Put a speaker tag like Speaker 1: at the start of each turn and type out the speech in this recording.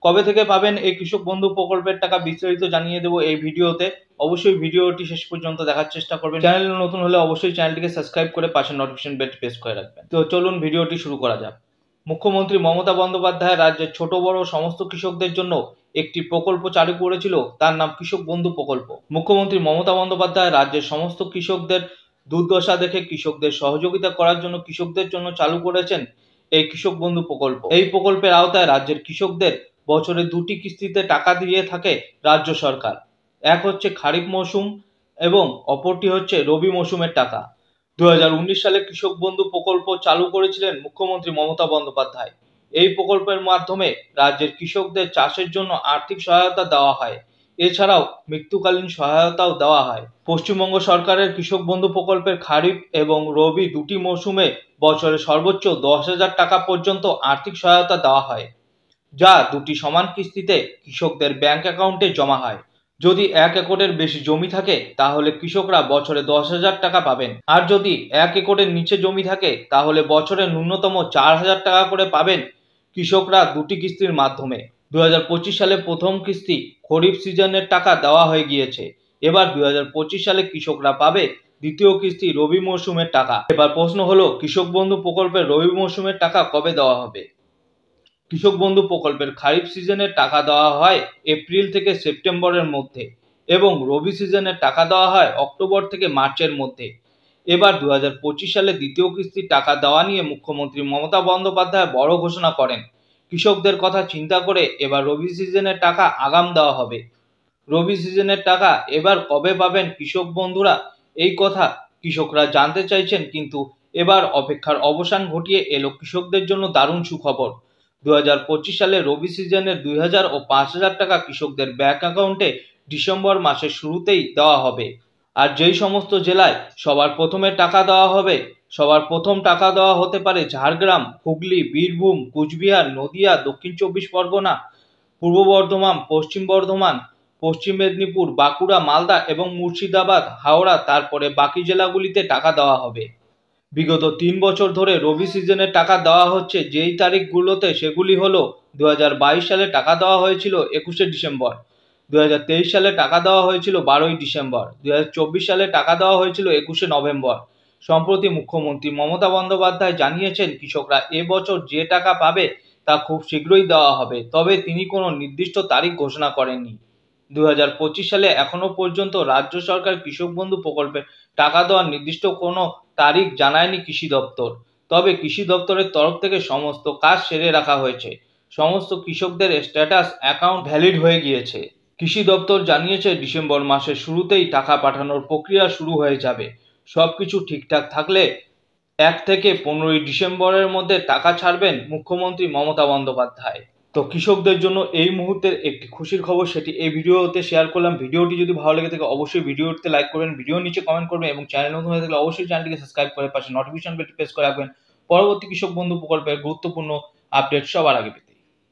Speaker 1: কবে থেকে পাবেন এই কৃষক বন্ধু প্রকল্পের টাকা বিস্তারিত জানিয়ে দেবো এই ভিডিওতে। অবশ্যই ভিডিওটি শেষ পর্যন্ত দেখার চেষ্টা করবেন। চ্যানেলে নতুন হলে অবশ্যই চ্যানেলটিকে সাবস্ক্রাইব করে পাশে নোটিফিকেশন বেল প্রেস করে রাখবেন। তো চলুন ভিডিওটি শুরু করা যাক। মুখ্যমন্ত্রী মমতা বন্দ্যোপাধ্যায় রাজ্যের ছোট বড় সমস্ত কৃষকদের জন্য একটি প্রকল্প চালু করেছিল, তার নাম কৃষক বন্ধু প্রকল্প। মুখ্যমন্ত্রী মমতা বন্দ্যোপাধ্যায় রাজ্যের সমস্ত কৃষকদের দুর্দশা দেখে কৃষকদের সহযোগিতা করার জন্য কৃষকদের জন্য চালু করেছেন এই কৃষক বন্ধু প্রকল্প। এই প্রকল্পের আওতায় রাজ্যের কৃষকদের বছরে দুটি কিস্তিতে টাকা দিয়ে থাকে রাজ্য সরকার। এক হচ্ছে খারিফ মৌসুম এবং অপরটি হচ্ছে রবি মৌসুমের টাকা। 2019 সালে কৃষক বন্ধু প্রকল্প চালু করেছিলেন মুখ্যমন্ত্রী মমতা বন্দ্যোপাধ্যায়। এই প্রকল্পের মাধ্যমে রাজ্যের কৃষকদের চাষের জন্য আর্থিক সহায়তা দেওয়া হয়, এছাড়াও মৃত্যুকালীন সহায়তাও দেওয়া হয়। পশ্চিমবঙ্গ সরকারের কৃষক বন্ধু প্রকল্পের খারিফ এবং রবি দুটি মৌসুমে বছরে সর্বোচ্চ 10,000 টাকা পর্যন্ত আর্থিক সহায়তা দেওয়া হয়, যা দুটি সমান কিস্তিতে কৃষকদের ব্যাংক অ্যাকাউন্টে জমা হয়। যদি 1 একরের বেশি জমি থাকে তাহলে কৃষকরা বছরে 10,000 টাকা পাবেন, আর যদি 1 একরের নিচে জমি থাকে তাহলে বছরে ন্যূনতম 4,000 টাকা করে পাবেন কৃষকরা দুটি কিস্তির মাধ্যমে। 2025 সালে প্রথম কিস্তি খরিফ সিজনের টাকা দেওয়া হয়ে গিয়েছে। এবার 2025 সালে কৃষকরা পাবে দ্বিতীয় কিস্তি রবি মৌসুমের টাকা। এবার প্রশ্ন হলো, কৃষক বন্ধু প্রকল্পের রবি মৌসুমের টাকা কবে দেওয়া হবে? কৃষক বন্ধু প্রকল্পের খারিফ সিজনের টাকা দেওয়া হয় এপ্রিল থেকে সেপ্টেম্বরের মধ্যে এবং রবি সিজনের টাকা দেওয়া হয় অক্টোবর থেকে মার্চের মধ্যে। এবার 2025 সালে দ্বিতীয় কিস্তির টাকা দেওয়া নিয়ে মুখ্যমন্ত্রী মমতা বন্দ্যোপাধ্যায় বড় ঘোষণা করেন। কৃষকদের কথা চিন্তা করে এবার রবি সিজনের টাকা আগাম দেওয়া হবে। রবি সিজনের টাকা এবার কবে পাবেন কৃষক বন্ধুরা, এই কথা কৃষকরা জানতে চাইছেন, কিন্তু এবার অপেক্ষার অবসান ঘটিয়ে এলো কৃষকদের জন্য দারুণ সুখবর। 2025 সালে রবি সিজনের 2,000 ও 5,000 টাকা কৃষকদের ব্যাংক অ্যাকাউন্টে ডিসেম্বর মাসের শুরুতেই দেওয়া হবে। আর যেই সমস্ত জেলায় সবার প্রথমে টাকা দেওয়া হবে, সবার প্রথম টাকা দেওয়া হতে পারে ঝাড়গ্রাম, হুগলি, বীরভূম, কুচবিহার, নদিয়া, দক্ষিণ 24 পরগনা, পূর্ব বর্ধমান, পশ্চিম বর্ধমান, পশ্চিম মেদিনীপুর, বাঁকুড়া, মালদা এবং মুর্শিদাবাদ, হাওড়া, তারপরে বাকি জেলাগুলিতে টাকা দেওয়া হবে। বিগত 3 বছর ধরে রবি সিজনের টাকা দেওয়া হচ্ছে যেই তারিখগুলোতে, সেগুলি হলো 2022 সালে টাকা দেওয়া হয়েছিল 21শে ডিসেম্বর, 2023 সালে টাকা দেওয়া হয়েছিল 12ই ডিসেম্বর, 2024 সালে টাকা দেওয়া হয়েছিল 21শে নভেম্বর। সম্প্রতি মুখ্যমন্ত্রী মমতা বন্দ্যোপাধ্যায় জানিয়েছেন কৃষকরা এবছর যে টাকা পাবে তা খুব শীঘ্রই দেওয়া হবে, তবে তিনি কোনো নির্দিষ্ট তারিখ ঘোষণা করেননি। 2025 সালে এখনো পর্যন্ত রাজ্য সরকার কৃষক বন্ধু প্রকল্পে টাকা দেওয়ার নির্দিষ্ট কোনো তারিখ জানায়নি কৃষি দপ্তর। তবে কৃষি দপ্তরের তরফ থেকে সমস্ত কাজ সেরে রাখা হয়েছে। সমস্ত কৃষকদের স্ট্যাটাস অ্যাকাউন্ট ভ্যালিড হয়ে গিয়েছে। কৃষি দপ্তর জানিয়েছে ডিসেম্বর মাসের শুরুতেই টাকা পাঠানোর প্রক্রিয়া শুরু হয়ে যাবে। সবকিছু ঠিকঠাক থাকলে 1 থেকে 15ই ডিসেম্বরের মধ্যে টাকা ছাড়বেন মুখ্যমন্ত্রী মমতা বন্দ্যোপাধ্যায়। তো কৃষকদের জন্য এই মুহূর্তের একটি খুশির খবর, সেটি এই ভিডিওতে শেয়ার করলাম। ভিডিওটি যদি ভালো লেগে থাকে অবশ্যই ভিডিওতে লাইক করবেন, ভিডিওর নিচে কমেন্ট করবেন এবং চ্যানেল নতুন হয়ে থাকলে অবশ্যই চ্যানেলটিকে সাবস্ক্রাইব করে পাশে নোটিফিকেশন বেলটি প্রেস করে রাখবেন পরবর্তী কৃষক বন্ধু প্রকল্পের গুরুত্বপূর্ণ আপডেট সবার আগে পেতে।